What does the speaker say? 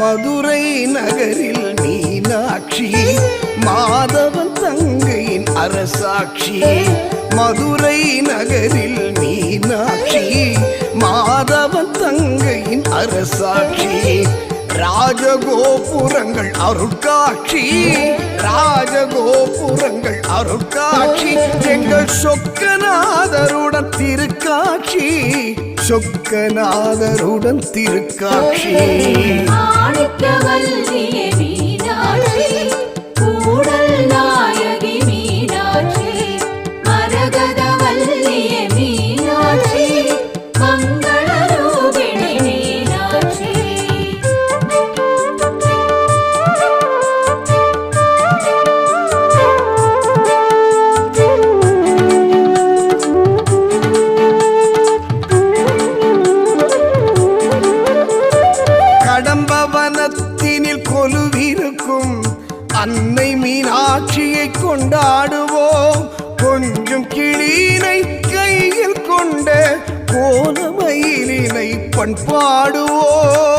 மதுரை நகரில் மீனாட்சி மாதவன் தங்கையின் அரசாட்சி. மதுரை நகரில் மீனாட்சி மாதவன் தங்கையின் அரசாட்சி. ராஜகோபுரங்கள் அருட்காட்சி, ராஜகோபுரங்கள் அருட்காட்சி. எங்கள் சொக்கநாதருடன் திருக்காட்சி, சொக்கநாதருடன் திருக்காட்சி. மாணிக்கவல்லியே மீனாட்சி, கூடல் நாயகி மீனாட்சி, மரகதவல்லியே மீனாட்சி, மங்களரூபிணி மீனாட்சி. கடம்பவனத்தினில் கொலுவிருக்கும் அன்னை மீனாட்சியை கொண்டாடுவோம். கொஞ்சம் கிளீனை கையில் கொண்ட கோலமயிலினை பண்பாடுவோம்.